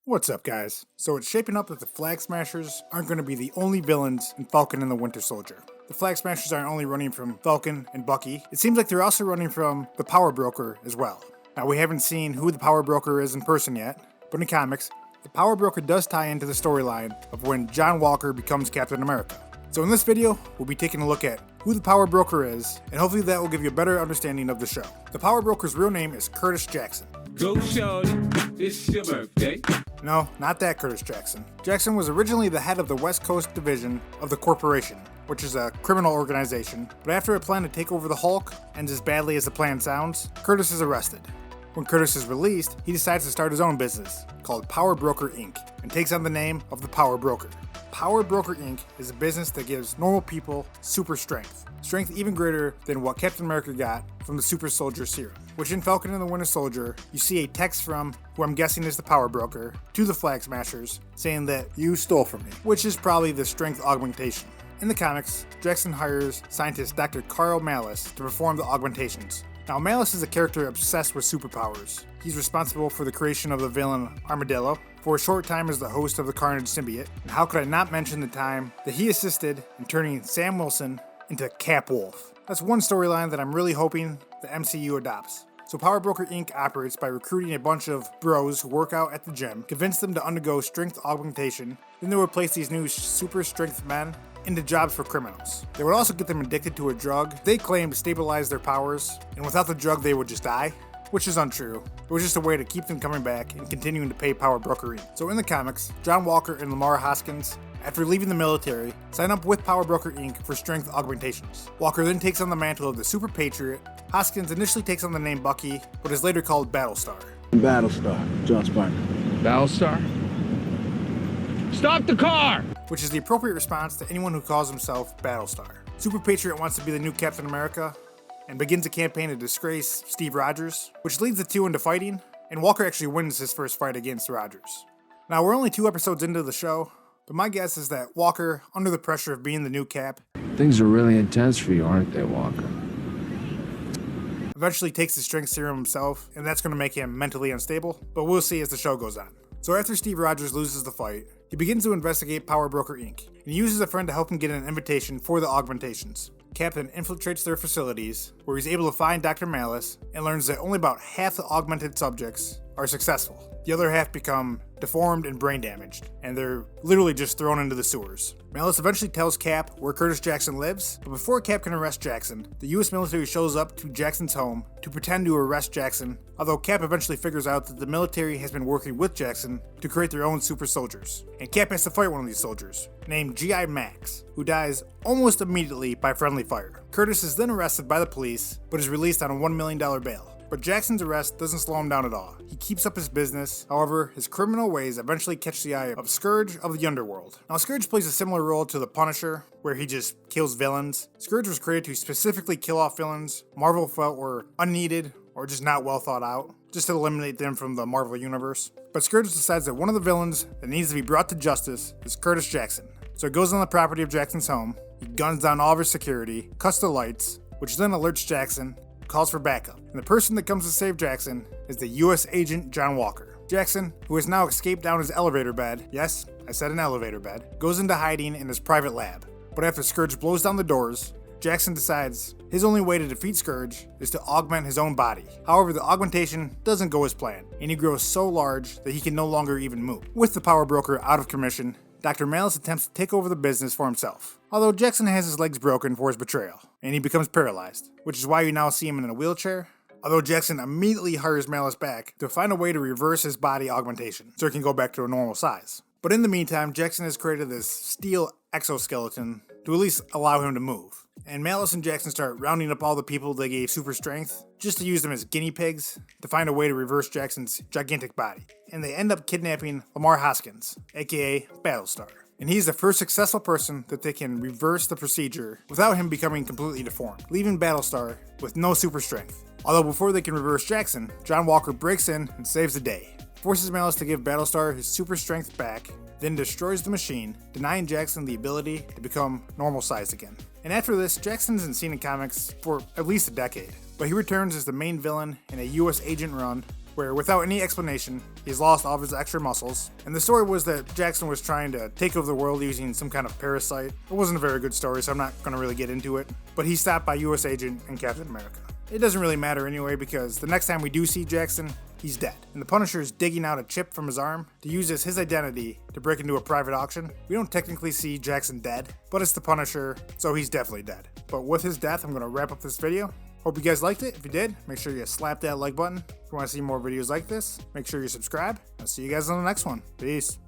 What's up, guys? So it's shaping up that the Flag Smashers aren't going to be the only villains in Falcon and the Winter Soldier. The Flag Smashers aren't only running from Falcon and Bucky, it seems like they're also running from the Power Broker as well. Now, we haven't seen who the Power Broker is in person yet, but in comics, the Power Broker does tie into the storyline of when John Walker becomes Captain America. So in this video, we'll be taking a look at who the Power Broker is, and hopefully that will give you a better understanding of the show. The Power Broker's real name is Curtis Jackson. Go shorty, it's your birthday. No, not that Curtis Jackson. Jackson was originally the head of the West Coast Division of the Corporation, which is a criminal organization, but after a plan to take over the Hulk ends as badly as the plan sounds, Curtis is arrested. When Curtis is released, he decides to start his own business, called Power Broker Inc., and takes on the name of the Power Broker. Power Broker Inc. is a business that gives normal people super strength. Strength even greater than what Captain America got from the Super Soldier Serum. Which in Falcon and the Winter Soldier, you see a text from, who I'm guessing is the Power Broker, to the Flag Smashers, saying that you stole from me, which is probably the strength augmentation. In the comics, Jackson hires scientist Dr. Carl Malice to perform the augmentations. Now, Malice is a character obsessed with superpowers. He's responsible for the creation of the villain Armadillo, for a short time as the host of the Carnage symbiote, and how could I not mention the time that he assisted in turning Sam Wilson into Cap Wolf. That's one storyline that I'm really hoping the MCU adopts. So Power Broker Inc. operates by recruiting a bunch of bros who work out at the gym, convince them to undergo strength augmentation, then they would place these new super strength men into jobs for criminals. They would also get them addicted to a drug they claim to stabilize their powers, and without the drug they would just die, which is untrue. It was just a way to keep them coming back and continuing to pay Power Broker Inc. So in the comics, John Walker and Lamar Hoskins, after leaving the military, sign up with Power Broker Inc. for strength augmentations. Walker then takes on the mantle of the Super Patriot. Hoskins initially takes on the name Bucky, but is later called Battlestar. Battlestar, John Spartan. Battlestar? Stop the car! Which is the appropriate response to anyone who calls himself Battlestar. Super Patriot wants to be the new Captain America, and begins a campaign to disgrace Steve Rogers, which leads the two into fighting, and Walker actually wins his first fight against Rogers. Now, we're only 2 episodes into the show, but my guess is that Walker, under the pressure of being the new Cap, Things are really intense for you, aren't they, Walker? eventually takes the strength serum himself, and that's going to make him mentally unstable, but we'll see as the show goes on. So after Steve Rogers loses the fight, he begins to investigate Power Broker Inc., and he uses a friend to help him get an invitation for the augmentations. Cap then infiltrates their facilities, where he's able to find Dr. Malice, and learns that only about half the augmented subjects are successful. The other half become deformed and brain damaged, and they're literally just thrown into the sewers. Malice eventually tells Cap where Curtis Jackson lives, but before Cap can arrest Jackson, the US military shows up to Jackson's home to pretend to arrest Jackson, although Cap eventually figures out that the military has been working with Jackson to create their own super soldiers. And Cap has to fight one of these soldiers, named G.I. Max, who dies almost immediately by friendly fire. Curtis is then arrested by the police, but is released on a $1 million bail. But Jackson's arrest doesn't slow him down at all. He keeps up his business, however, his criminal ways eventually catch the eye of Scourge of the Underworld. Now, Scourge plays a similar role to the Punisher, where he just kills villains. Scourge was created to specifically kill off villains Marvel felt were unneeded or just not well thought out, just to eliminate them from the Marvel universe. But Scourge decides that one of the villains that needs to be brought to justice is Curtis Jackson. So he goes on the property of Jackson's home, he guns down all of his security, cuts the lights, which then alerts Jackson, calls for backup, and the person that comes to save Jackson is the US agent John Walker. Jackson, who has now escaped down his elevator bed, yes, I said an elevator bed, goes into hiding in his private lab. But after Scourge blows down the doors, Jackson decides his only way to defeat Scourge is to augment his own body. However, the augmentation doesn't go as planned, and he grows so large that he can no longer even move. With the Power Broker out of commission, Dr. Malice attempts to take over the business for himself, although Jackson has his legs broken for his betrayal, and he becomes paralyzed, which is why you now see him in a wheelchair, although Jackson immediately hires Malice back to find a way to reverse his body augmentation, so he can go back to a normal size. But in the meantime, Jackson has created this steel exoskeleton to at least allow him to move. And Malice and Jackson start rounding up all the people they gave super strength, just to use them as guinea pigs to find a way to reverse Jackson's gigantic body. And they end up kidnapping Lamar Hoskins, aka Battlestar. And he's the first successful person that they can reverse the procedure without him becoming completely deformed, leaving Battlestar with no super strength. Although before they can reverse Jackson, John Walker breaks in and saves the day, forces Malice to give Battlestar his super strength back, then destroys the machine, denying Jackson the ability to become normal sized again. And after this, Jackson isn't seen in comics for at least a decade, but he returns as the main villain in a US agent run where without any explanation, he's lost all of his extra muscles. And the story was that Jackson was trying to take over the world using some kind of parasite. It wasn't a very good story, so I'm not going to really get into it. But he's stopped by US Agent and Captain America. It doesn't really matter anyway, because the next time we do see Jackson, he's dead. And the Punisher is digging out a chip from his arm to use as his identity to break into a private auction. We don't technically see Jackson dead, but it's the Punisher, so he's definitely dead. But with his death, I'm going to wrap up this video. Hope you guys liked it. If you did, make sure you slap that like button. If you want to see more videos like this, make sure you subscribe. I'll see you guys on the next one. Peace.